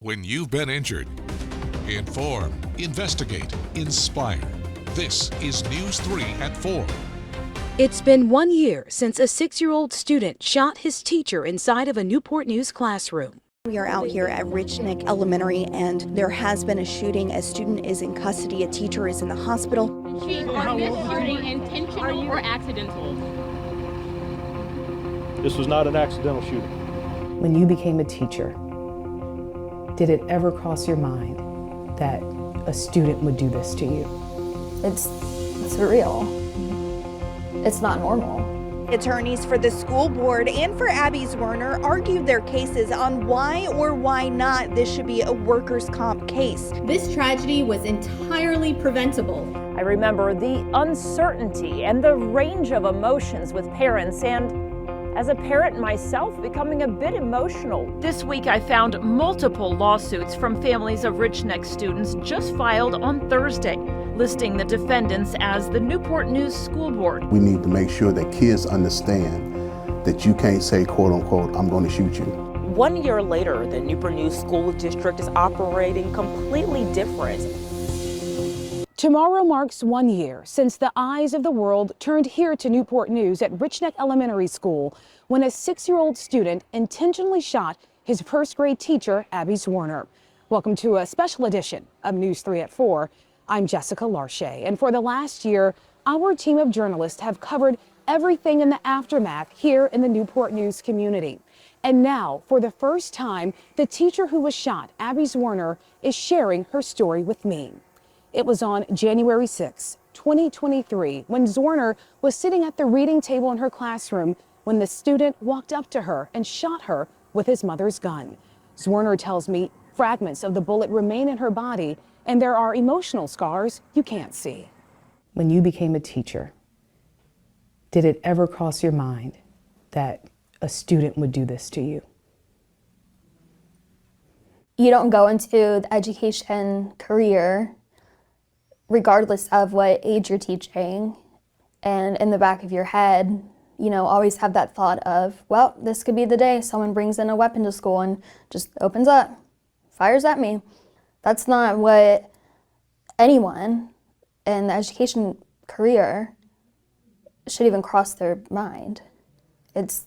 When you've been injured, inform, investigate, inspire. This is News 3 at 4. It's been 1 year since a 6-year-old student shot his teacher inside of a Newport News classroom. We are out here at Richneck Elementary, and there has been a shooting. A student is in custody. A teacher is in the hospital. Is this shooting intentional or accidental? This was not an accidental shooting. When you became a teacher, did it ever cross your mind that a student would do this to you? It's surreal. It's not normal. Attorneys for the school board and for Abby Zwerner argued their cases on why or why not this should be a workers' comp case. This tragedy was entirely preventable. I remember the uncertainty and the range of emotions with parents, and as a parent myself, becoming a bit emotional. This week I found multiple lawsuits from families of Richneck students just filed on Thursday, listing the defendants as the Newport News School Board. We need to make sure that kids understand that you can't say, quote unquote, I'm going to shoot you. 1 year later, the Newport News School District is operating completely different. Tomorrow marks 1 year since the eyes of the world turned here to Newport News at Richneck Elementary School when a 6-year-old student intentionally shot his first-grade teacher, Abby Zwerner. Welcome to a special edition of News 3 at 4. I'm Jessica Larche, and for the last year, our team of journalists have covered everything in the aftermath here in the Newport News community. And now, for the first time, the teacher who was shot, Abby Zwerner, is sharing her story with me. It was on January 6, 2023, when Zwerner was sitting at the reading table in her classroom when the student walked up to her and shot her with his mother's gun. Zwerner tells me fragments of the bullet remain in her body, and there are emotional scars you can't see. When you became a teacher, did it ever cross your mind that a student would do this to you? You don't go into the education career regardless of what age you're teaching, and in the back of your head, you know, always have that thought of, well, this could be the day someone brings in a weapon to school and just opens up, fires at me. That's not what anyone in the education career should even cross their mind. It's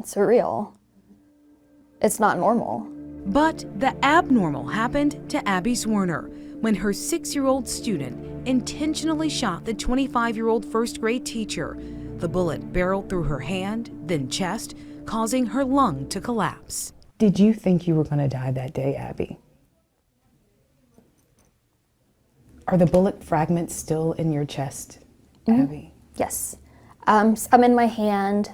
surreal. It's not normal. But the abnormal happened to Abby Zwerner when her 6-year-old student intentionally shot the 25-year-old first-grade teacher. The bullet barreled through her hand, then chest, causing her lung to collapse. Did you think you were going to die that day, Abby? Are the bullet fragments still in your chest, Abby? Yes. Some in my hand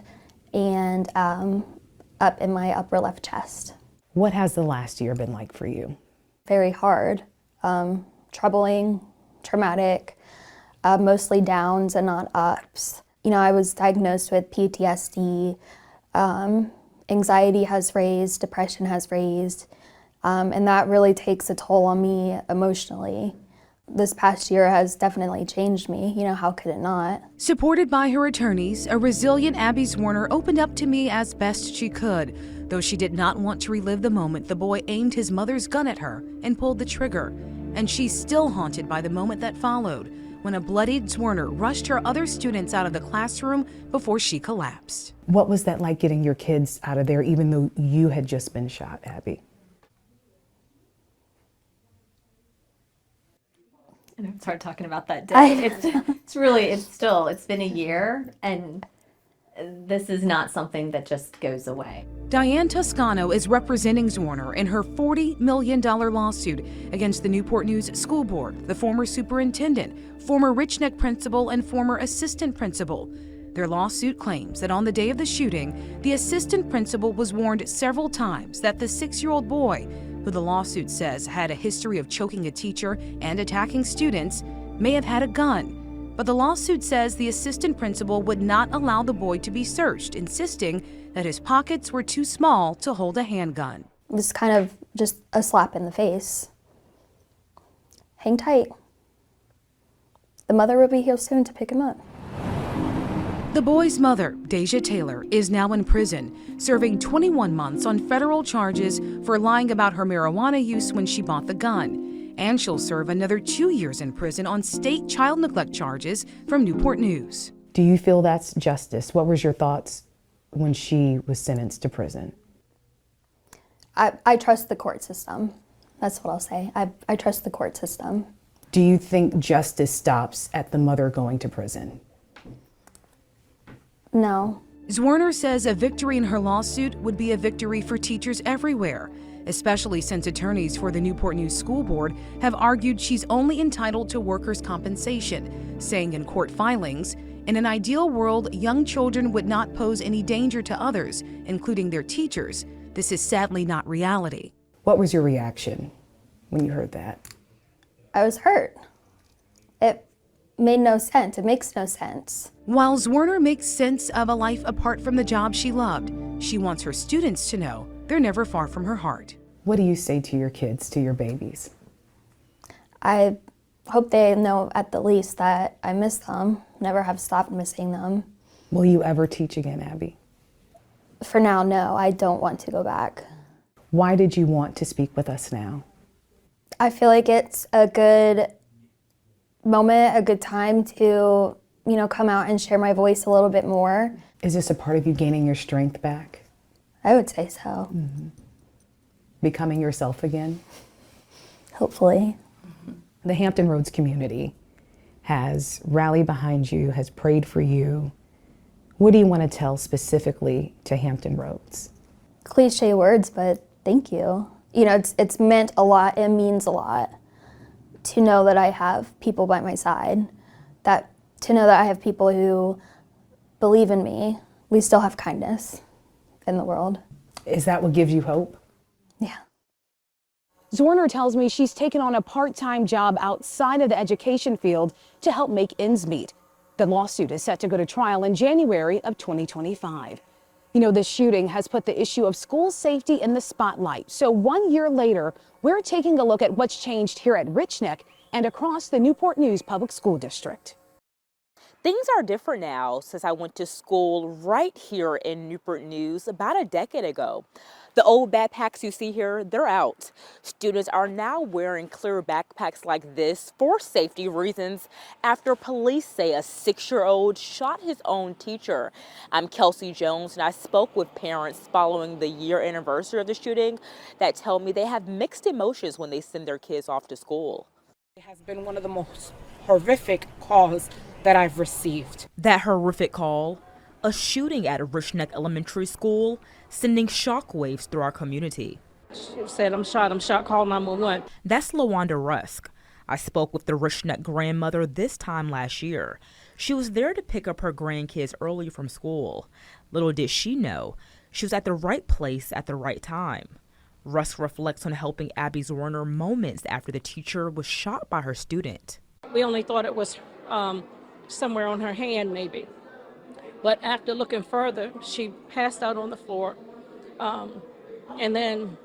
and up in my upper left chest. What has the last year been like for you? Very hard, troubling, traumatic, mostly downs and not ups. You know, I was diagnosed with PTSD, anxiety has raised, depression has raised, and that really takes a toll on me emotionally. This past year has definitely changed me. You know, how could it not? Supported by her attorneys, a resilient Abby Zwerner opened up to me as best she could. Though she did not want to relive the moment the boy aimed his mother's gun at her and pulled the trigger. And she's still haunted by the moment that followed, when a bloodied Zwerner rushed her other students out of the classroom before she collapsed. What was that like, getting your kids out of there even though you had just been shot, Abby? I don't start talking about that day. It's been a year, and this is not something that just goes away. Diane Toscano is representing Zwerner in her $40 million lawsuit against the Newport News School Board, the former superintendent, former Richneck principal, and former assistant principal. Their lawsuit claims that on the day of the shooting, the assistant principal was warned several times that the 6-year-old boy, who the lawsuit says had a history of choking a teacher and attacking students, may have had a gun. But the lawsuit says the assistant principal would not allow the boy to be searched, insisting that his pockets were too small to hold a handgun. It's kind of just a slap in the face. Hang tight. The mother will be here soon to pick him up. The boy's mother, Deja Taylor, is now in prison, serving 21 months on federal charges for lying about her marijuana use when she bought the gun. And she'll serve another 2 years in prison on state child neglect charges from Newport News. Do you feel that's justice? What was your thoughts when she was sentenced to prison? I trust the court system. That's what I'll say. I trust the court system. Do you think justice stops at the mother going to prison? No. Zwerner says a victory in her lawsuit would be a victory for teachers everywhere, especially since attorneys for the Newport News School Board have argued she's only entitled to workers' compensation, saying in court filings, in an ideal world, young children would not pose any danger to others, including their teachers. This is sadly not reality. What was your reaction when you heard that? I was hurt. It made no sense. It makes no sense. While Zwerner makes sense of a life apart from the job she loved, she wants her students to know they're never far from her heart. What do you say to your kids, to your babies? I hope they know at the least that I miss them, never have stopped missing them. Will you ever teach again, Abby? For now, no, I don't want to go back. Why did you want to speak with us now? I feel like it's a good moment, a good time to, come out and share my voice a little bit more. Is this a part of you gaining your strength back? I would say so. Mm-hmm. Becoming yourself again? Hopefully. The Hampton Roads community has rallied behind you, has prayed for you. What do you want to tell specifically to Hampton Roads? Cliche words, but thank you. It's meant a lot. It means a lot to know that I have people by my side, to know that I have people who believe in me. We still have kindness in the world. Is that what gives you hope? Yeah. Zwerner tells me she's taken on a part-time job outside of the education field to help make ends meet. The lawsuit is set to go to trial in January of 2025. This shooting has put the issue of school safety in the spotlight. So 1 year later, we're taking a look at what's changed here at Richneck and across the Newport News Public School District. Things are different now since I went to school right here in Newport News about a decade ago. The old backpacks you see here, they're out. Students are now wearing clear backpacks like this for safety reasons after police say a 6-year-old shot his own teacher. I'm Kelsey Jones, and I spoke with parents following the year anniversary of the shooting that tell me they have mixed emotions when they send their kids off to school. It has been one of the most horrific calls that I've received. That horrific call? A shooting at Richneck Elementary School, sending shockwaves through our community. She said, I'm shot, call 911. That's LaWanda Rusk. I spoke with the Richneck grandmother this time last year. She was there to pick up her grandkids early from school. Little did she know, she was at the right place at the right time. Rusk reflects on helping Abby Zwerner moments after the teacher was shot by her student. We only thought it was somewhere on her hand, maybe. But after looking further, she passed out on the floor. And then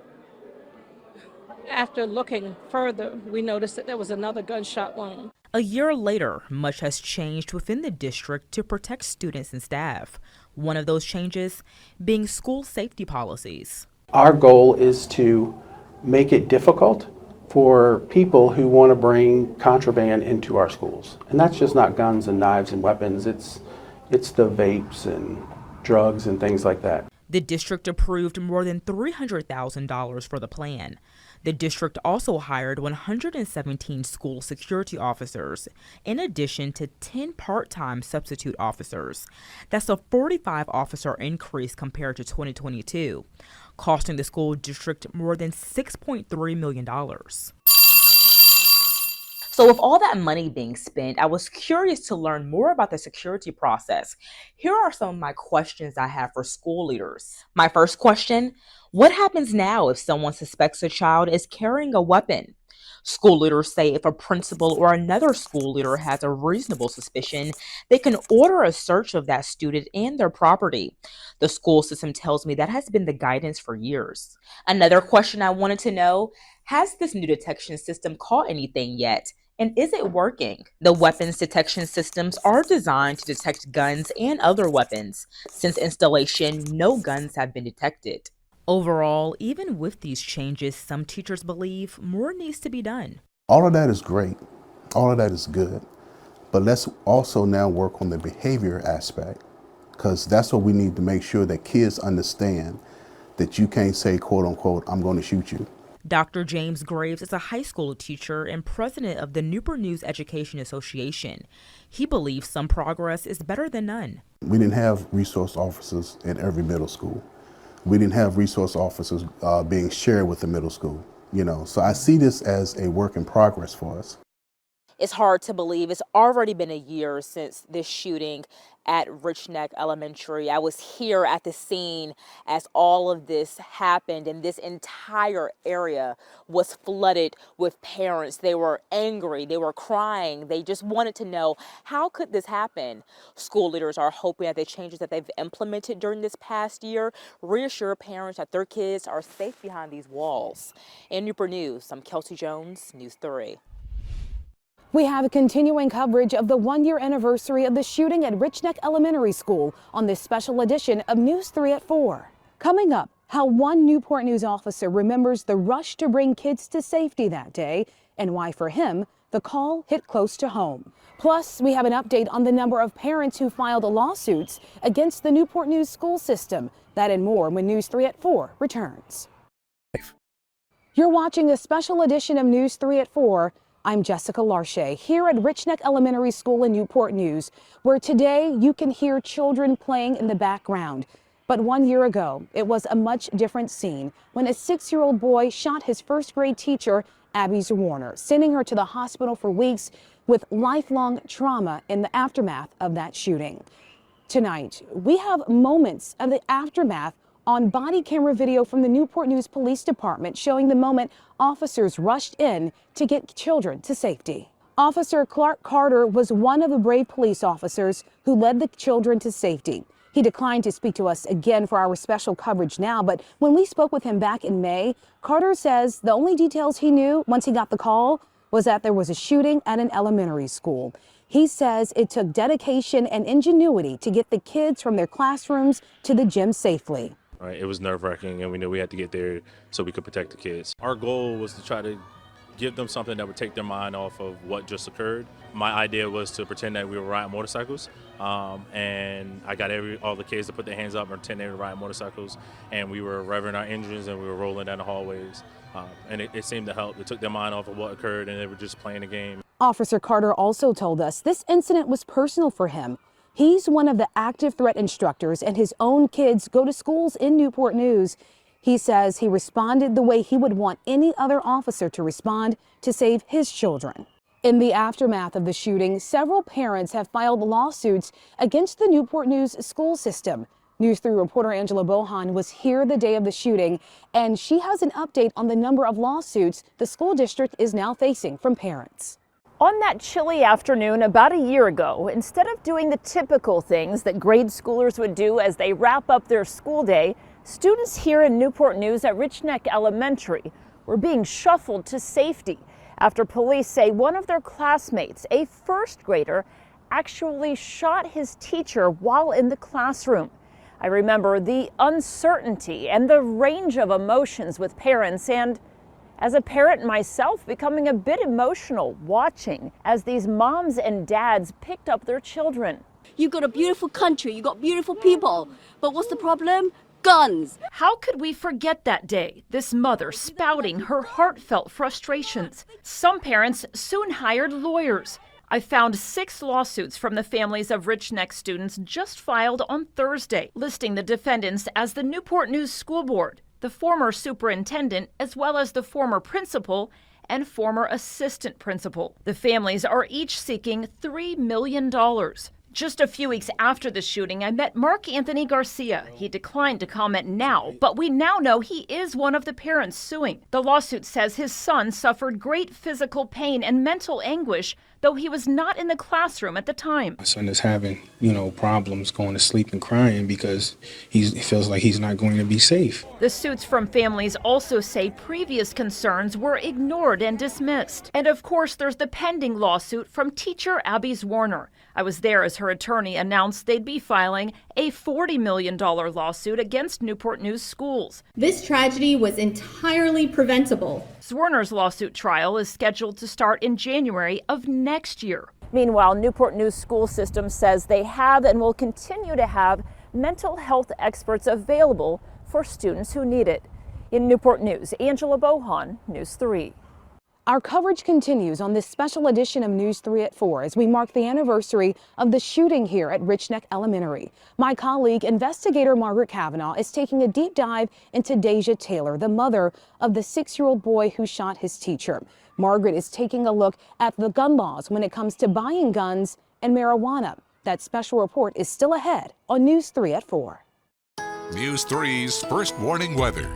after looking further, we noticed that there was another gunshot wound. A year later, much has changed within the district to protect students and staff. One of those changes being school safety policies. Our goal is to make it difficult for people who want to bring contraband into our schools. And that's just not guns and knives and weapons. It's the vapes and drugs and things like that. The district approved more than $300,000 for the plan. The district also hired 117 school security officers, in addition to 10 part-time substitute officers. That's a 45 officer increase compared to 2022, costing the school district more than $6.3 million. So with all that money being spent, I was curious to learn more about the security process. Here are some of my questions I have for school leaders. My first question, what happens now if someone suspects a child is carrying a weapon? School leaders say if a principal or another school leader has a reasonable suspicion, they can order a search of that student and their property. The school system tells me that has been the guidance for years. Another question I wanted to know, has this new detection system caught anything yet? And is it working? The weapons detection systems are designed to detect guns and other weapons. Since installation, no guns have been detected. Overall, even with these changes, some teachers believe more needs to be done. All of that is great. All of that is good. But let's also now work on the behavior aspect, because that's what we need to make sure that kids understand that you can't say, quote unquote, I'm going to shoot you. Dr. James Graves is a high school teacher and president of the Newport News Education Association. He believes some progress is better than none. We didn't have resource officers in every middle school. We didn't have resource officers being shared with the middle school, So I see this as a work in progress for us. It's hard to believe it's already been a year since this shooting at Richneck Elementary. I was here at the scene as all of this happened, and this entire area was flooded with parents. They were angry, they were crying, they just wanted to know, how could this happen? School leaders are hoping that the changes that they've implemented during this past year reassure parents that their kids are safe behind these walls. In Newport News, I'm Kelsey Jones, News 3. We have continuing coverage of the one-year anniversary of the shooting at Richneck Elementary School on this special edition of News 3 at 4. Coming up, how one Newport News officer remembers the rush to bring kids to safety that day and why for him, the call hit close to home. Plus, we have an update on the number of parents who filed lawsuits against the Newport News school system. That and more when News 3 at 4 returns. You're watching a special edition of News 3 at 4. I'm Jessica Larche here at Richneck Elementary School in Newport News, where today you can hear children playing in the background. But 1 year ago, it was a much different scene when a 6-year-old boy shot his first grade teacher, Abby Warner, sending her to the hospital for weeks with lifelong trauma in the aftermath of that shooting. Tonight, we have moments of the aftermath on body camera video from the Newport News Police Department showing the moment officers rushed in to get children to safety. Officer Clark Carter was one of the brave police officers who led the children to safety. He declined to speak to us again for our special coverage now, but when we spoke with him back in May, Carter says the only details he knew once he got the call was that there was a shooting at an elementary school. He says it took dedication and ingenuity to get the kids from their classrooms to the gym safely. Right, it was nerve-wracking, and we knew we had to get there so we could protect the kids. Our goal was to try to give them something that would take their mind off of what just occurred. My idea was to pretend that we were riding motorcycles, and I got all the kids to put their hands up and pretend they were riding motorcycles, and we were revving our engines and we were rolling down the hallways, and it seemed to help. It took their mind off of what occurred, and they were just playing the game. Officer Carter also told us this incident was personal for him. He's one of the active threat instructors, and his own kids go to schools in Newport News. He says he responded the way he would want any other officer to respond to save his children. In the aftermath of the shooting, several parents have filed lawsuits against the Newport News school system. News 3 reporter Angela Bohan was here the day of the shooting, and she has an update on the number of lawsuits the school district is now facing from parents. On that chilly afternoon about a year ago, instead of doing the typical things that grade schoolers would do as they wrap up their school day, students here in Newport News at Richneck Elementary were being shuffled to safety after police say one of their classmates, a first grader, actually shot his teacher while in the classroom. I remember the uncertainty and the range of emotions with parents, and as a parent myself, becoming a bit emotional watching as these moms and dads picked up their children. You've got a beautiful country, you've got beautiful people, but what's the problem? Guns. How could we forget that day? This mother spouting her heartfelt frustrations. Some parents soon hired lawyers. I found 6 lawsuits from the families of Richneck students just filed on Thursday, listing the defendants as the Newport News School Board, the former superintendent, as well as the former principal and former assistant principal. The families are each seeking $3 million. Just a few weeks after the shooting, I met Mark Anthony Garcia. He declined to comment now, but we now know he is one of the parents suing. The lawsuit says his son suffered great physical pain and mental anguish, though he was not in the classroom at the time. My son is having, problems going to sleep and crying because he feels like he's not going to be safe. The suits from families also say previous concerns were ignored and dismissed. And of course, there's the pending lawsuit from teacher Abby Warner. I was there as her attorney announced they'd be filing a $40 million lawsuit against Newport News schools. This tragedy was entirely preventable. Zwerner's lawsuit trial is scheduled to start in January of next year. Meanwhile, Newport News school system says they have and will continue to have mental health experts available for students who need it. In Newport News, Angela Bohan, News 3. Our coverage continues on this special edition of News 3 at 4 as we mark the anniversary of the shooting here at Richneck Elementary. My colleague, investigator Margaret Kavanaugh, is taking a deep dive into Deja Taylor, the mother of the 6-year-old boy who shot his teacher. Margaret is taking a look at the gun laws when it comes to buying guns and marijuana. That special report is still ahead on News 3 at 4. News 3's first warning weather.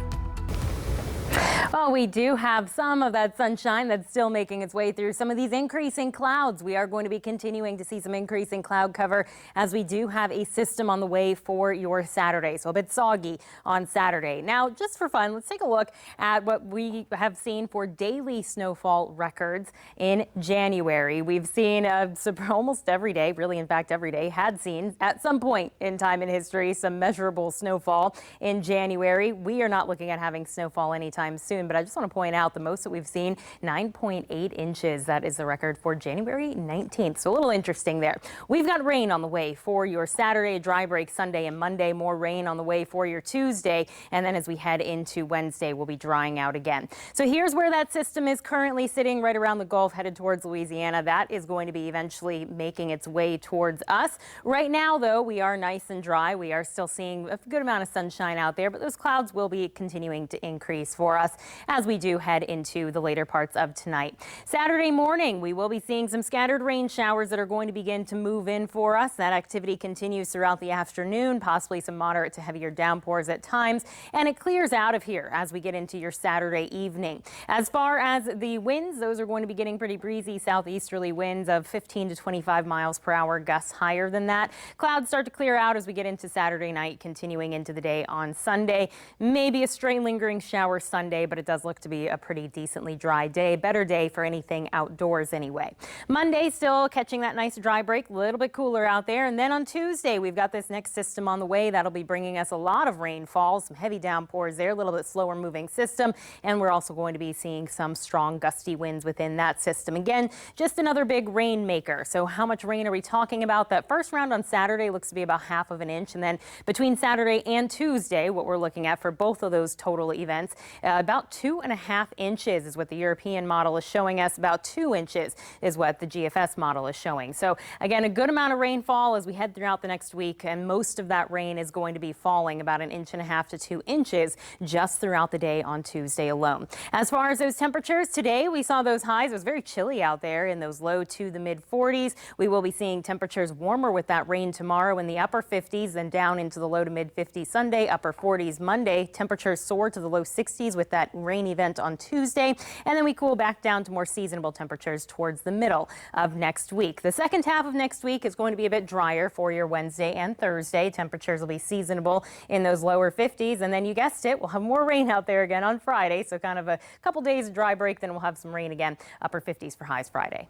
Well, we do have some of that sunshine that's still making its way through some of these increasing clouds. We are going to be continuing to see some increasing cloud cover as we do have a system on the way for your Saturday. So a bit soggy on Saturday. Now, just for fun, let's take a look at what we have seen for daily snowfall records in January. We've seen almost every day, really, in fact, every day had seen at some point in time in history some measurable snowfall in January. We are not looking at having snowfall anytime soon, but I just want to point out the most that we've seen, 9.8 inches. That is the record for January 19th. So a little interesting there. We've got rain on the way for your Saturday, dry break Sunday and Monday, more rain on the way for your Tuesday. And then as we head into Wednesday, we'll be drying out again. So here's where that system is currently sitting, right around the Gulf, headed towards Louisiana. That is going to be eventually making its way towards us. Right now, though, we are nice and dry. We are still seeing a good amount of sunshine out there, but those clouds will be continuing to increase for us as we do head into the later parts of tonight. Saturday morning, we will be seeing some scattered rain showers that are going to begin to move in for us. That activity continues throughout the afternoon, possibly some moderate to heavier downpours at times, and it clears out of here as we get into your Saturday evening. As far as the winds, those are going to be getting pretty breezy southeasterly winds of 15 to 25 miles per hour, gusts higher than that. Clouds start to clear out as we get into Saturday night, continuing into the day on Sunday. Maybe a stray lingering shower Sunday, but it does look to be a pretty decently dry day. Better day for anything outdoors anyway. Monday, still catching that nice dry break, a little bit cooler out there. And then on Tuesday, we've got this next system on the way. That'll be bringing us a lot of rainfall, some heavy downpours there, a little bit slower moving system. And we're also going to be seeing some strong gusty winds within that system. Again, just another big rain maker. So how much rain are we talking about? That first round on Saturday looks to be about ½ of an inch. And then between Saturday and Tuesday, what we're looking at for both of those total events, about 2.5 inches is what the European model is showing us. About 2 inches is what the GFS model is showing. So again, a good amount of rainfall as we head throughout the next week, and most of that rain is going to be falling about 1.5 to 2 inches just throughout the day on Tuesday alone. As far as those temperatures, today we saw those highs. It was very chilly out there in those low to the mid 40s. We will be seeing temperatures warmer with that rain tomorrow in the upper 50s, then down into the low to mid 50s Sunday, upper 40s Monday. Temperatures soar to the low 60s with that rain event on Tuesday, and then we cool back down to more seasonable temperatures towards the middle of next week. The second half of next week is going to be a bit drier for your Wednesday and Thursday. Temperatures will be seasonable in those lower 50s, and then you guessed it, we'll have more rain out there again on Friday, so kind of a couple days of dry break, then we'll have some rain again, upper 50s for highs Friday.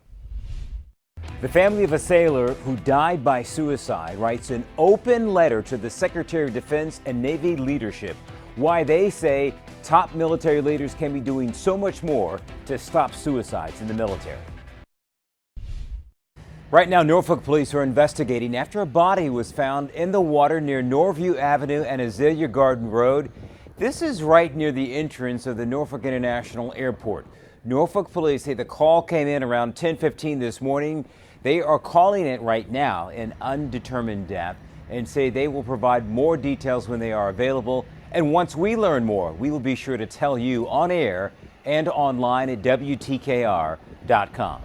The family of a sailor who died by suicide writes an open letter to the Secretary of Defense and Navy leadership, why they say top military leaders can be doing so much more to stop suicides in the military. Right now, Norfolk police are investigating after a body was found in the water near Norview Avenue and Azalea Garden Road. This is right near the entrance of the Norfolk International Airport. Norfolk police say the call came in around 10:15 this morning. They are calling it right now an undetermined death and say they will provide more details when they are available. And once we learn more, we will be sure to tell you on air and online at WTKR.com.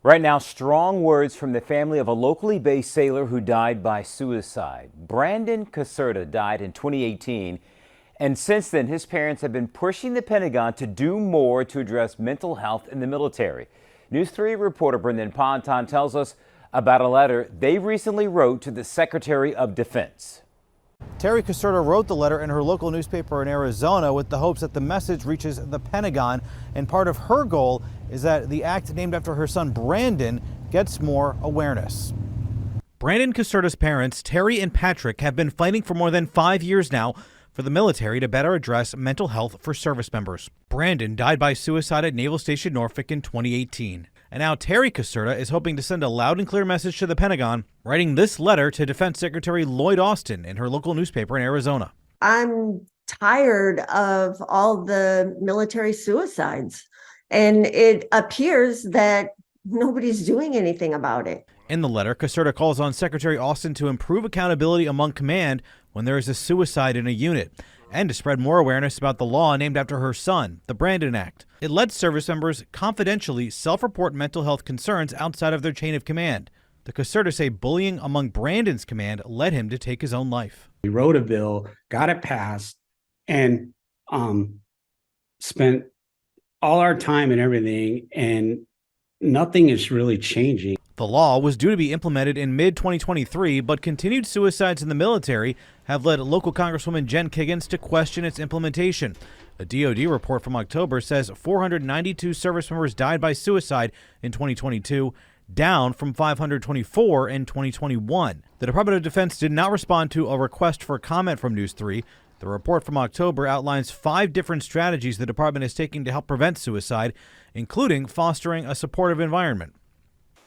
Right now, strong words from the family of a locally based sailor who died by suicide. Brandon Caserta died in 2018, and since then, his parents have been pushing the Pentagon to do more to address mental health in the military. News 3 reporter Brendan Ponton tells us about a letter they recently wrote to the Secretary of Defense. Terry Caserta wrote the letter in her local newspaper in Arizona with the hopes that the message reaches the Pentagon, and part of her goal is that the act named after her son Brandon gets more awareness. Brandon Caserta's parents, Terry and Patrick, have been fighting for more than 5 years now for the military to better address mental health for service members. Brandon died by suicide at Naval Station Norfolk in 2018. And now Terry Caserta is hoping to send a loud and clear message to the Pentagon, writing this letter to Defense Secretary Lloyd Austin in her local newspaper in Arizona. I'm tired of all the military suicides, and it appears that nobody's doing anything about it. In the letter, Caserta calls on Secretary Austin to improve accountability among command when there is a suicide in a unit, and to spread more awareness about the law named after her son, the Brandon Act. It lets service members confidentially self-report mental health concerns outside of their chain of command. The Caserta say bullying among Brandon's command led him to take his own life. We wrote a bill, got it passed, and spent all our time and everything, and nothing is really changing. The law was due to be implemented in mid-2023, but continued suicides in the military have led local Congresswoman Jen Kiggins to question its implementation. A DoD report from October says 492 service members died by suicide in 2022, down from 524 in 2021. The Department of Defense did not respond to a request for comment from News 3. The report from October outlines 5 different strategies the department is taking to help prevent suicide, including fostering a supportive environment.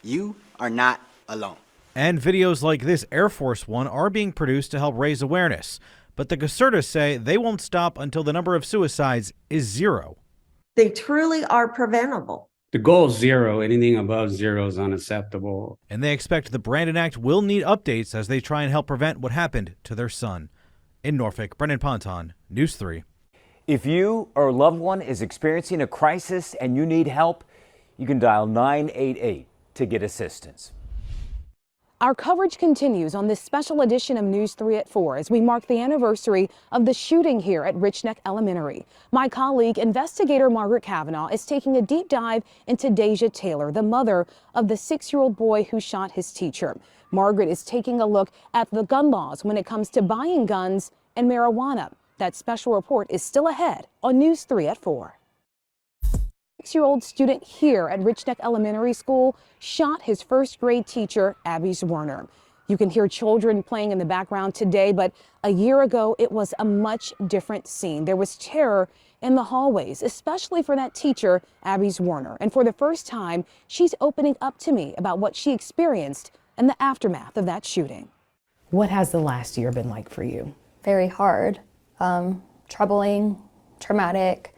You are not alone. And videos like this Air Force one are being produced to help raise awareness. But the Casertas say they won't stop until the number of suicides is 0. They truly are preventable. The goal is 0. Anything above 0 is unacceptable. And they expect the Brandon Act will need updates as they try and help prevent what happened to their son. In Norfolk, Brendan Ponton, News 3. If you or a loved one is experiencing a crisis and you need help, you can dial 988 to get assistance. Our coverage continues on this special edition of News 3 at 4 as we mark the anniversary of the shooting here at Richneck Elementary. My colleague, investigator Margaret Kavanaugh, is taking a deep dive into Deja Taylor, the mother of the 6-year-old boy who shot his teacher. Margaret is taking a look at the gun laws when it comes to buying guns and marijuana. That special report is still ahead on News 3 at 4. 6-year-old student here at Richneck Elementary School shot his first-grade teacher, Abby Zwerner. You can hear children playing in the background today, but a year ago, it was a much different scene. There was terror in the hallways, especially for that teacher, Abby Zwerner. And for the first time, she's opening up to me about what she experienced in the aftermath of that shooting. What has the last year been like for you? Very hard, troubling, traumatic.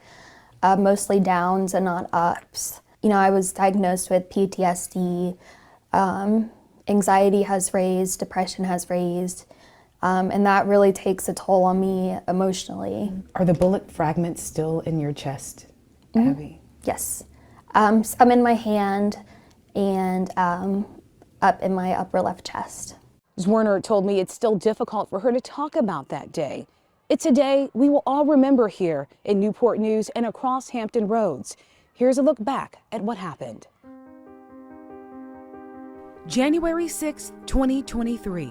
Mostly downs and not ups. You know, I was diagnosed with PTSD, anxiety has raised, depression has raised, and that really takes a toll on me emotionally. Are the bullet fragments still in your chest, Abby? Yes. Some in my hand and up in my upper left chest. Zwerner told me it's still difficult for her to talk about that day. It's a day we will all remember here in Newport News and across Hampton Roads. Here's a look back at what happened. January 6, 2023.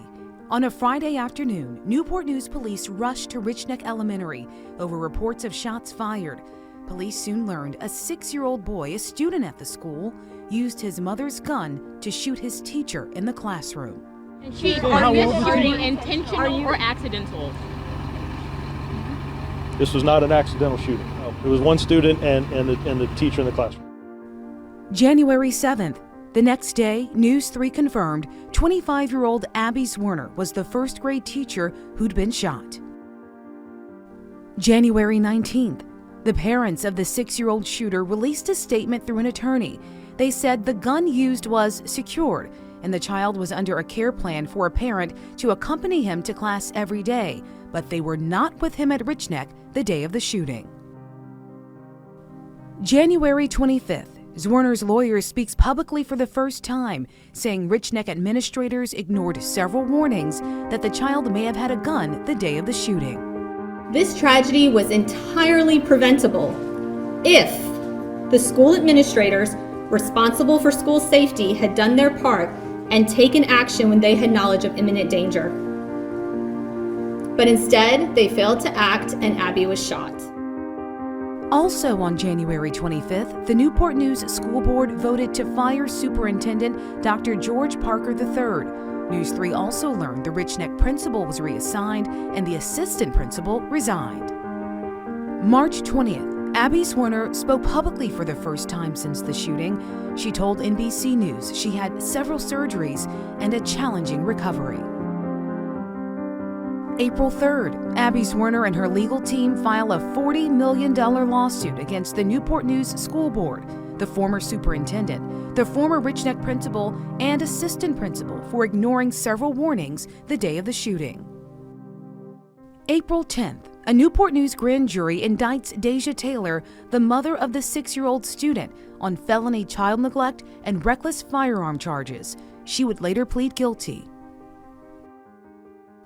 On a Friday afternoon, Newport News police rushed to Richneck Elementary over reports of shots fired. Police soon learned a 6-year-old boy, a student at the school, used his mother's gun to shoot his teacher in the classroom. And are this shooting intentional or accidental? This was not an accidental shooting. It was one student and the teacher in the classroom. January 7th. The next day, News 3 confirmed 25-year-old Abby Zwerner was the first-grade teacher who'd been shot. January 19th. The parents of the 6-year-old shooter released a statement through an attorney. They said the gun used was secured and the child was under a care plan for a parent to accompany him to class every day, but they were not with him at Richneck the day of the shooting. January 25th. Zwerner's lawyer speaks publicly for the first time, saying Richneck administrators ignored several warnings that the child may have had a gun the day of the shooting. This tragedy was entirely preventable if the school administrators responsible for school safety had done their part and taken action when they had knowledge of imminent danger. But instead, they failed to act and Abby was shot. Also on January 25th, the Newport News School Board voted to fire Superintendent Dr. George Parker III. News 3 also learned the Richneck principal was reassigned and the assistant principal resigned. March 20th, Abby Zwerner spoke publicly for the first time since the shooting. She told NBC News she had several surgeries and a challenging recovery. April 3rd, Abby Zwerner and her legal team file a $40 million lawsuit against the Newport News School Board, the former superintendent, the former Richneck principal, and assistant principal for ignoring several warnings the day of the shooting. April 10th, a Newport News grand jury indicts Deja Taylor, the mother of the 6-year-old student, on felony child neglect and reckless firearm charges. She would later plead guilty.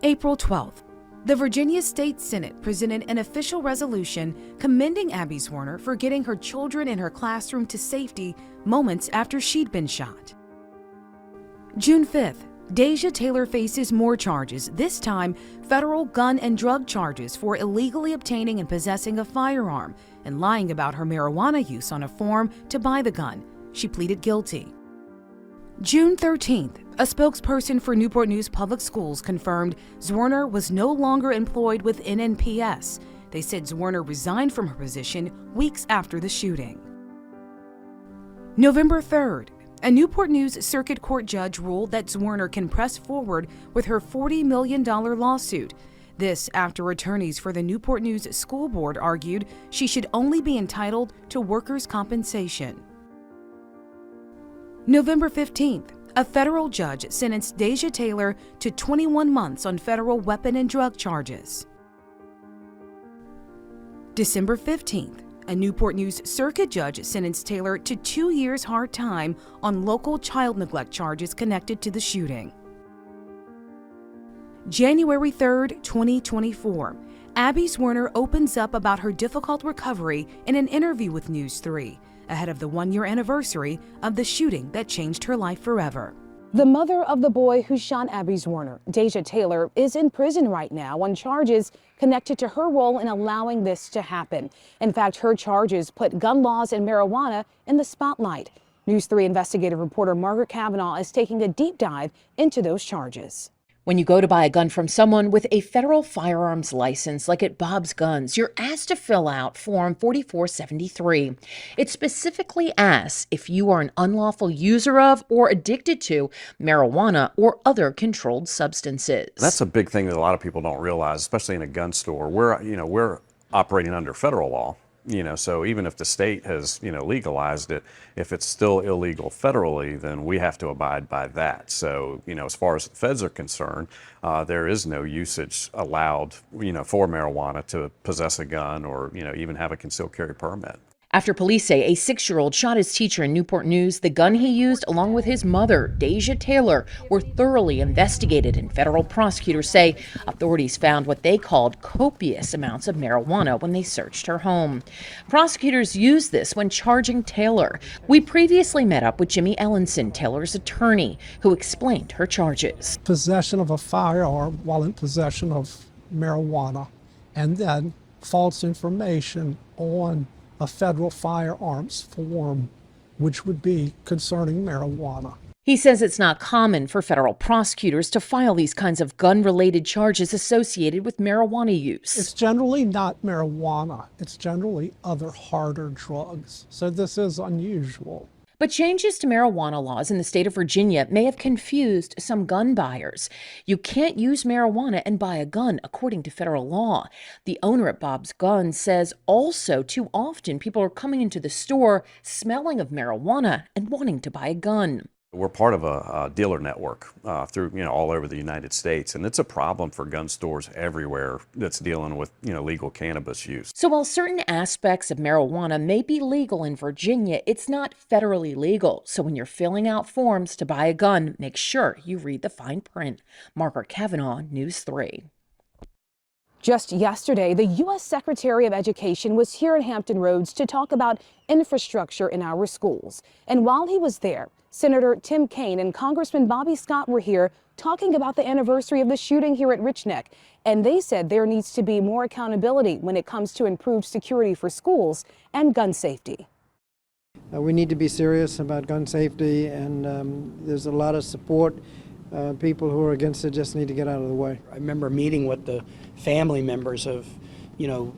April 12th, the Virginia State Senate presented an official resolution commending Abby Zwerner for getting her children in her classroom to safety moments after she'd been shot. June 5th, Deja Taylor faces more charges, this time federal gun and drug charges for illegally obtaining and possessing a firearm and lying about her marijuana use on a form to buy the gun. She pleaded guilty. June 13th, a spokesperson for Newport News Public Schools confirmed Zwerner was no longer employed with NNPS. They said Zwerner resigned from her position weeks after the shooting. November 3rd, a Newport News Circuit Court judge ruled that Zwerner can press forward with her $40 million lawsuit. This after attorneys for the Newport News School Board argued she should only be entitled to workers' compensation. November 15th, a federal judge sentenced Deja Taylor to 21 months on federal weapon and drug charges. December 15th, a Newport News Circuit judge sentenced Taylor to 2 years hard time on local child neglect charges connected to the shooting. January 3rd, 2024, Abby Zwerner opens up about her difficult recovery in an interview with News 3. Ahead of the 1-year anniversary of the shooting that changed her life forever. The mother of the boy who shot Abby Zwerner, Deja Taylor, is in prison right now on charges connected to her role in allowing this to happen. In fact, her charges put gun laws and marijuana in the spotlight. News 3 investigative reporter Margaret Kavanaugh is taking a deep dive into those charges. When you go to buy a gun from someone with a federal firearms license, like at Bob's Guns, you're asked to fill out Form 4473. It specifically asks if you are an unlawful user of or addicted to marijuana or other controlled substances. That's a big thing that a lot of people don't realize, especially in a gun store. We're operating under federal law. So even if the state has, legalized it, if it's still illegal federally, then we have to abide by that. So, as far as the feds are concerned, there is no usage allowed, for marijuana to possess a gun or, even have a concealed carry permit. After police say a 6-year-old shot his teacher in Newport News, the gun he used, along with his mother, Deja Taylor, were thoroughly investigated, and federal prosecutors say authorities found what they called copious amounts of marijuana when they searched her home. Prosecutors used this when charging Taylor. We previously met up with Jimmy Ellenson, Taylor's attorney, who explained her charges. Possession of a firearm while in possession of marijuana, and then false information on a federal firearms form, which would be concerning marijuana. He says it's not common for federal prosecutors to file these kinds of gun-related charges associated with marijuana use. It's generally not marijuana. It's generally other harder drugs. So this is unusual. But changes to marijuana laws in the state of Virginia may have confused some gun buyers. You can't use marijuana and buy a gun according to federal law. The owner at Bob's Guns says also too often people are coming into the store smelling of marijuana and wanting to buy a gun. We're part of a dealer network through, all over the United States, and it's a problem for gun stores everywhere that's dealing with, legal cannabis use. So while certain aspects of marijuana may be legal in Virginia, it's not federally legal. So when you're filling out forms to buy a gun, make sure you read the fine print. Margaret Kavanaugh, News 3. Just yesterday, the U.S. Secretary of Education was here at Hampton Roads to talk about infrastructure in our schools. And while he was there, Senator Tim Kaine and Congressman Bobby Scott were here talking about the anniversary of the shooting here at Richneck. And they said there needs to be more accountability when it comes to improved security for schools and gun safety. We need to be serious about gun safety, and there's a lot of support. People who are against it just need to get out of the way. I remember meeting with the family members of,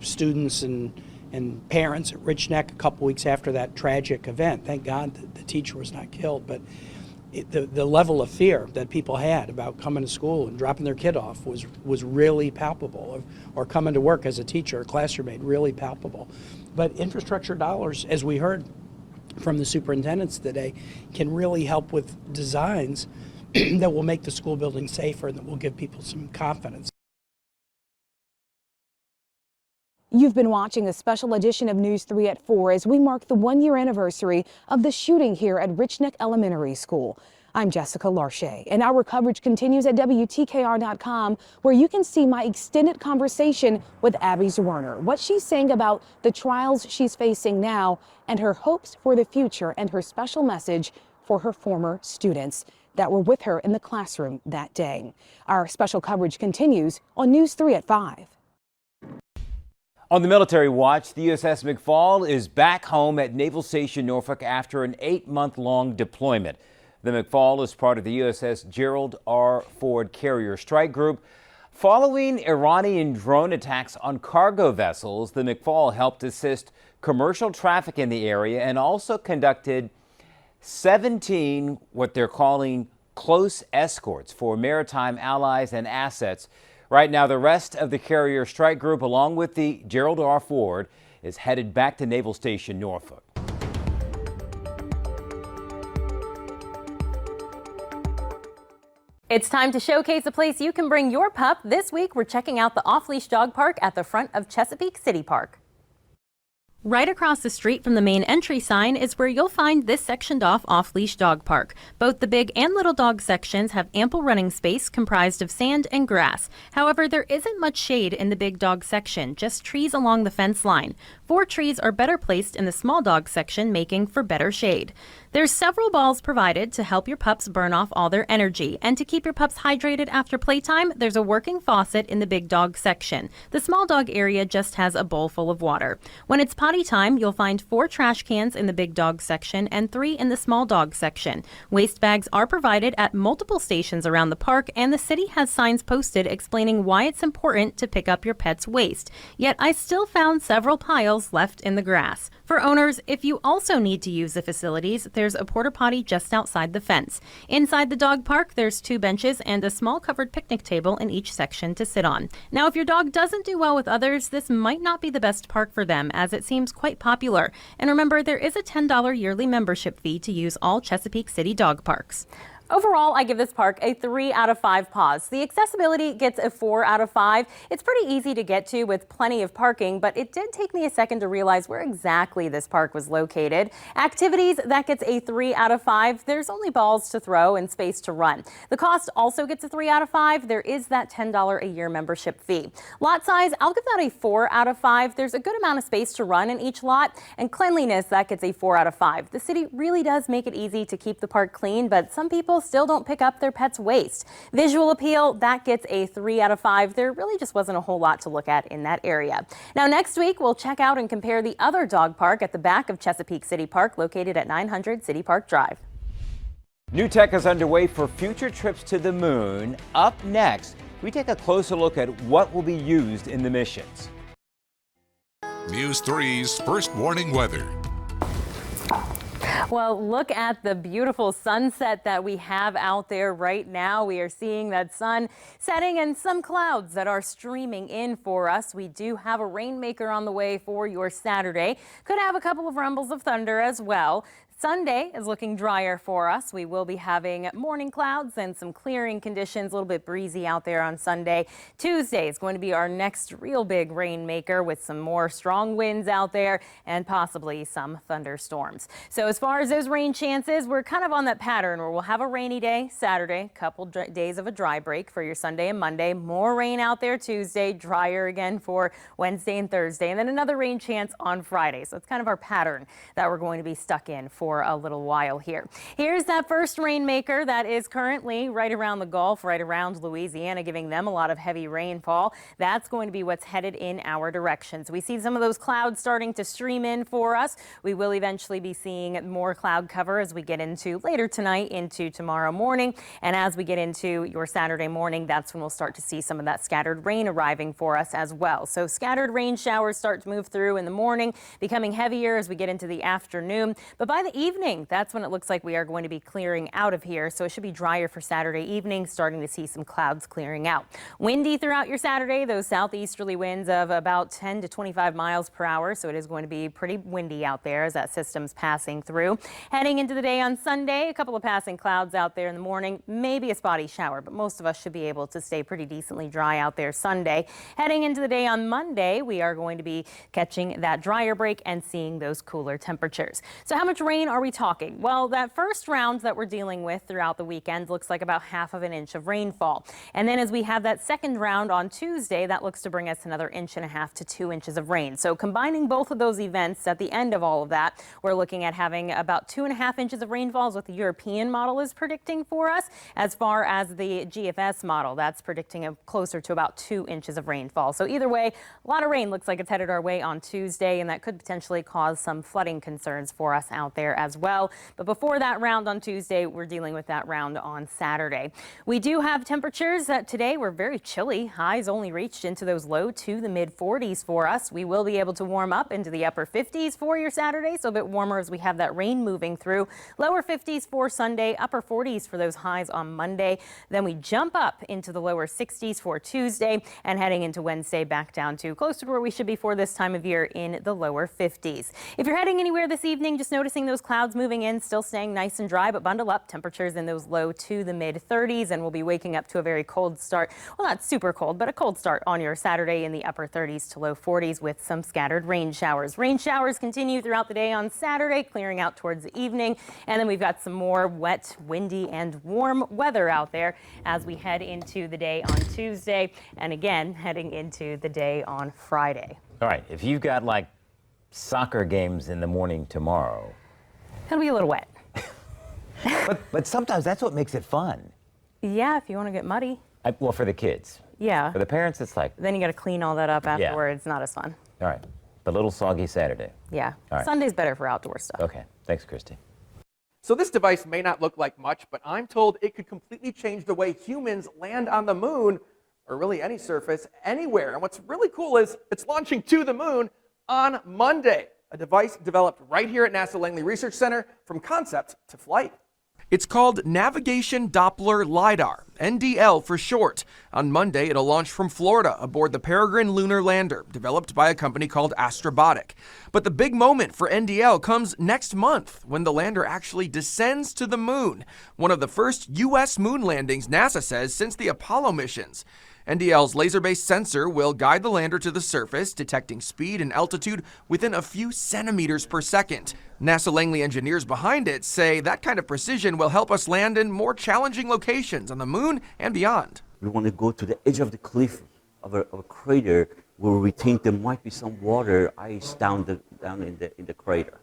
students and parents at Richneck a couple weeks after that tragic event. Thank God that the teacher was not killed, but the level of fear that people had about coming to school and dropping their kid off was really palpable, or coming to work as a teacher or classroom aide, really palpable. But infrastructure dollars, as we heard from the superintendents today, can really help with designs that will make the school building safer and that will give people some confidence. You've been watching a special edition of News 3 at 4 as we mark the one-year anniversary of the shooting here at Richneck Elementary School. I'm Jessica Larche, and our coverage continues at WTKR.com, where you can see my extended conversation with Abby Zwerner, what she's saying about the trials she's facing now and her hopes for the future, and her special message for her former students that were with her in the classroom that day. Our special coverage continues on News 3 at 5. On the military watch, the USS McFall is back home at Naval Station Norfolk after an 8-month-long deployment. The McFall is part of the USS Gerald R. Ford Carrier Strike Group. Following Iranian drone attacks on cargo vessels, the McFall helped assist commercial traffic in the area and also conducted 17 what they're calling close escorts for maritime allies and assets. Right now, the rest of the Carrier Strike Group, along with the Gerald R. Ford, is headed back to Naval Station Norfolk. It's time to showcase a place you can bring your pup. This week, we're checking out the off-leash dog park at the front of Chesapeake City Park. Right across the street from the main entry sign is where you'll find this sectioned off off-leash dog park. Both the big and little dog sections have ample running space comprised of sand and grass. However, there isn't much shade in the big dog section, just trees along the fence line. 4 trees are better placed in the small dog section, making for better shade. There's several balls provided to help your pups burn off all their energy. And to keep your pups hydrated after playtime, there's a working faucet in the big dog section. The small dog area just has a bowl full of water. When it's potty time, you'll find 4 trash cans in the big dog section and 3 in the small dog section. Waste bags are provided at multiple stations around the park, and the city has signs posted explaining why it's important to pick up your pet's waste. Yet I still found several piles left in the grass. For owners, if you also need to use the facilities, there's a porta potty just outside the fence. Inside the dog park, there's 2 benches and a small covered picnic table in each section to sit on. Now, if your dog doesn't do well with others, this might not be the best park for them, as it seems quite popular. And remember, there is a $10 yearly membership fee to use all Chesapeake City dog parks. Overall, I give this park a 3 out of 5 paws. The accessibility gets a 4 out of 5. It's pretty easy to get to with plenty of parking, but it did take me a second to realize where exactly this park was located. Activities, that gets a 3 out of 5. There's only balls to throw and space to run. The cost also gets a 3 out of 5. There is that $10 a year membership fee. Lot size, I'll give that a 4 out of 5. There's a good amount of space to run in each lot, and cleanliness, that gets a 4 out of 5. The city really does make it easy to keep the park clean, but some people still don't pick up their pet's waste. Visual appeal, that gets a 3 out of 5. There really just wasn't a whole lot to look at in that area. Now, next week, we'll check out and compare the other dog park at the back of Chesapeake City Park, located at 900 City Park Drive. New tech is underway for future trips to the moon. Up next, we take a closer look at what will be used in the missions. News 3's first warning weather. Well, look at the beautiful sunset that we have out there right now. We are seeing that sun setting and some clouds that are streaming in for us. We do have a rainmaker on the way for your Saturday. Could have a couple of rumbles of thunder as well. Sunday is looking drier for us. We will be having morning clouds and some clearing conditions, a little bit breezy out there on Sunday. Tuesday is going to be our next real big rainmaker with some more strong winds out there and possibly some thunderstorms. So as far as those rain chances, we're kind of on that pattern where we'll have a rainy day Saturday, couple days of a dry break for your Sunday and Monday, more rain out there Tuesday, drier again for Wednesday and Thursday, and then another rain chance on Friday. So it's kind of our pattern that we're going to be stuck in for a little while here. Here's that first rainmaker that is currently right around the Gulf, right around Louisiana, giving them a lot of heavy rainfall. That's going to be what's headed in our direction. So we see some of those clouds starting to stream in for us. We will eventually be seeing more cloud cover as we get into later tonight into tomorrow morning. And as we get into your Saturday morning, that's when we'll start to see some of that scattered rain arriving for us as well. So scattered rain showers start to move through in the morning, becoming heavier as we get into the afternoon. But by the evening, that's when it looks like we are going to be clearing out of here. So it should be drier for Saturday evening, starting to see some clouds clearing out. Windy throughout your Saturday, those southeasterly winds of about 10 to 25 miles per hour. So it is going to be pretty windy out there as that system's passing through. Heading into the day on Sunday, a couple of passing clouds out there in the morning, maybe a spotty shower, but most of us should be able to stay pretty decently dry out there Sunday. Heading into the day on Monday, we are going to be catching that drier break and seeing those cooler temperatures. So how much rain are we talking? Well, that first round that we're dealing with throughout the weekend looks like about ½ of an inch of rainfall. And then as we have that second round on Tuesday, that looks to bring us another 1.5 inches to 2 inches of rain. So combining both of those events at the end of all of that, we're looking at having about 2.5 inches of rainfall is what the European model is predicting for us. As far as the GFS model, that's predicting closer to about 2 inches of rainfall. So either way, a lot of rain looks like it's headed our way on Tuesday, and that could potentially cause some flooding concerns for us out there as well. But before that round on Tuesday, we're dealing with that round on Saturday. We do have temperatures that today were very chilly. Highs only reached into those low to the mid 40s for us. We will be able to warm up into the upper 50s for your Saturday, so a bit warmer as we have that rain moving through. Lower 50s for Sunday, upper 40s for those highs on Monday. Then we jump up into the lower 60s for Tuesday, and heading into Wednesday back down to closer to where we should be for this time of year in the lower 50s. If you're heading anywhere this evening, just noticing those clouds moving in, still staying nice and dry, but bundle up. Temperatures in those low to the mid 30s, and we'll be waking up to a very cold start. Well, not super cold, but a cold start on your Saturday in the upper 30s to low 40s with some scattered rain showers. Rain showers continue throughout the day on Saturday, clearing out towards the evening. And then we've got some more wet, windy, and warm weather out there as we head into the day on Tuesday, and again, heading into the day on Friday. All right, if you've got like soccer games in the morning tomorrow, It'll be a little wet. but sometimes that's what makes it fun. Yeah, if you want to get muddy. Well, for the kids. Yeah. For the parents, it's like... Then you got to clean all that up afterwards. Not as fun. All right. The little soggy Saturday. Yeah. All right. Sunday's better for outdoor stuff. Okay. Thanks, Christy. So this device may not look like much, but I'm told it could completely change the way humans land on the moon, or really any surface, anywhere. And what's really cool is it's launching to the moon on Monday. A device developed right here at NASA Langley Research Center from concept to flight. It's called Navigation Doppler LiDAR, NDL for short. On Monday, it'll launch from Florida aboard the Peregrine lunar lander, developed by a company called Astrobotic. But the big moment for NDL comes next month, when the lander actually descends to the moon, one of the first U.S. moon landings, NASA says, since the Apollo missions. NDL's laser-based sensor will guide the lander to the surface, detecting speed and altitude within a few centimeters per second. NASA Langley engineers behind it say that kind of precision will help us land in more challenging locations on the moon and beyond. We want to go to the edge of the cliff of a crater where we think there might be some water, ice down in the crater.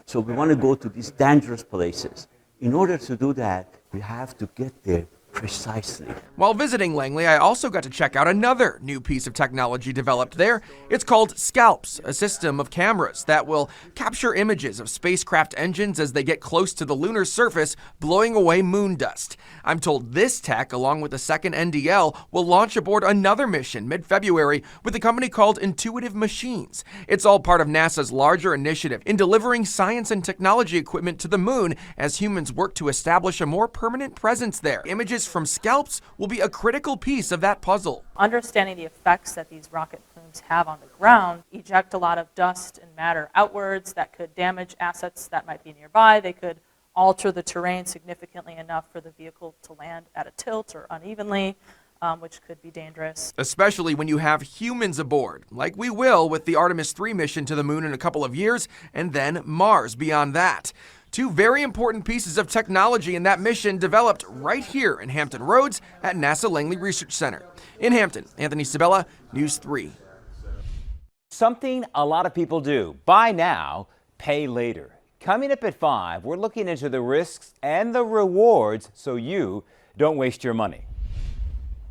So we want to go to these dangerous places. In order to do that, we have to get there precisely. While visiting Langley, I also got to check out another new piece of technology developed there. It's called Scalps, a system of cameras that will capture images of spacecraft engines as they get close to the lunar surface, blowing away moon dust. I'm told this tech, along with a second NDL, will launch aboard another mission mid-February with a company called Intuitive Machines. It's all part of NASA's larger initiative in delivering science and technology equipment to the moon as humans work to establish a more permanent presence there. Images from Scalps will be a critical piece of that puzzle. Understanding the effects that these rocket plumes systems have on the ground eject a lot of dust and matter outwards that could damage assets that might be nearby. They could alter the terrain significantly enough for the vehicle to land at a tilt or unevenly, which could be dangerous. Especially when you have humans aboard, like we will with the Artemis 3 mission to the moon in a couple of years, and then Mars beyond that. Two very important pieces of technology in that mission developed right here in Hampton Roads at NASA Langley Research Center. In Hampton, Anthony Sabella, News 3. Something a lot of people do. Buy now, pay later. Coming up at 5, we're looking into the risks and the rewards so you don't waste your money.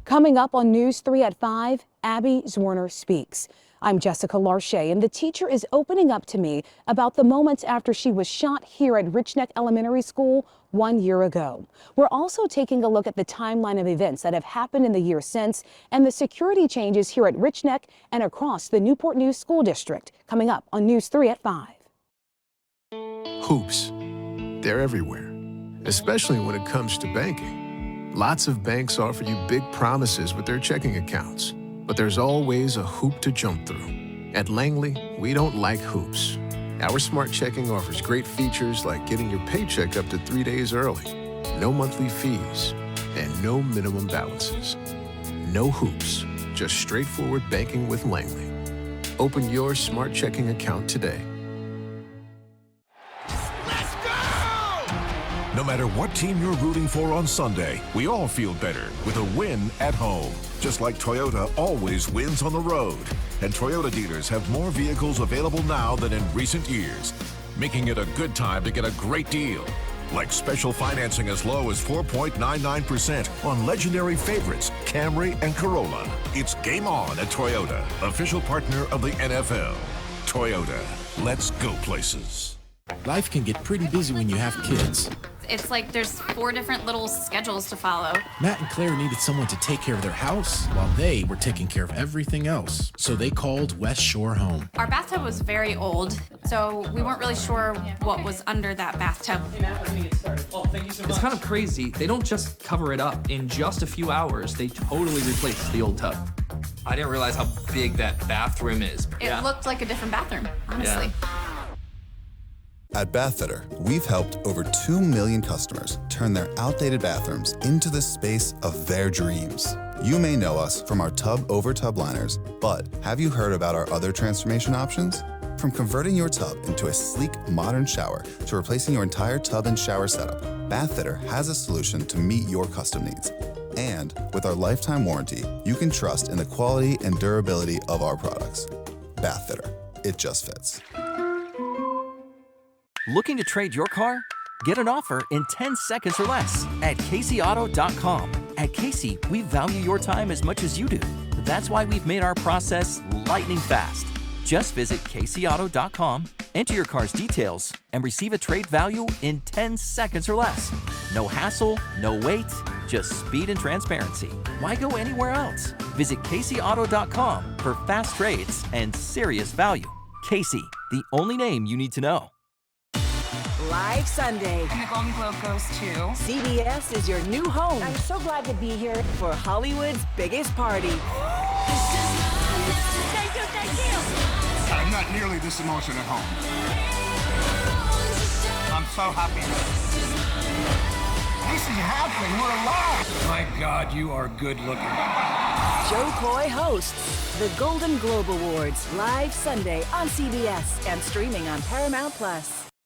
Coming up on News 3 at 5, Abby Zwerner speaks. I'm Jessica Larche, and the teacher is opening up to me about the moments after she was shot here at Richneck Elementary School 1 year ago. We're also taking a look at the timeline of events that have happened in the year since and the security changes here at Richneck and across the Newport News School District. Coming up on News 3 at 5. Hoops. They're everywhere, especially when it comes to banking. Lots of banks offer you big promises with their checking accounts, but there's always a hoop to jump through. At Langley, we don't like hoops. Our Smart Checking offers great features like getting your paycheck up to 3 days early, no monthly fees, and no minimum balances. No hoops, just straightforward banking with Langley. Open your Smart Checking account today. No matter what team you're rooting for on Sunday, we all feel better with a win at home. Just like Toyota always wins on the road. And Toyota dealers have more vehicles available now than in recent years, making it a good time to get a great deal. Like special financing as low as 4.99% on legendary favorites, Camry and Corolla. It's game on at Toyota, official partner of the NFL. Toyota, let's go places. Life can get pretty busy when you have kids. It's like there's 4 different little schedules to follow. Matt and Claire needed someone to take care of their house while they were taking care of everything else. So they called West Shore Home. Our bathtub was very old, so we weren't really sure what was under that bathtub. It's kind of crazy. They don't just cover it up. In just a few hours, they totally replaced the old tub. I didn't realize how big that bathroom is. It looked like a different bathroom, honestly. Yeah. At Bathfitter, we've helped over 2 million customers turn their outdated bathrooms into the space of their dreams. You may know us from our tub-over-tub liners, but have you heard about our other transformation options? From converting your tub into a sleek, modern shower to replacing your entire tub and shower setup, Bathfitter has a solution to meet your custom needs. And with our lifetime warranty, you can trust in the quality and durability of our products. Bathfitter, it just fits. Looking to trade your car? Get an offer in 10 seconds or less at CaseyAuto.com. At Casey, we value your time as much as you do. That's why we've made our process lightning fast. Just visit CaseyAuto.com, enter your car's details, and receive a trade value in 10 seconds or less. No hassle, no wait, just speed and transparency. Why go anywhere else? Visit CaseyAuto.com for fast trades and serious value. Casey, the only name you need to know. Live Sunday. And the Golden Globe goes to CBS is your new home. I'm so glad to be here for Hollywood's biggest party. Thank you. I'm not nearly this emotional at home. I'm so happy. This is happening. We're alive. My God, you are good looking. Joe Coy hosts the Golden Globe Awards live Sunday on CBS and streaming on Paramount+.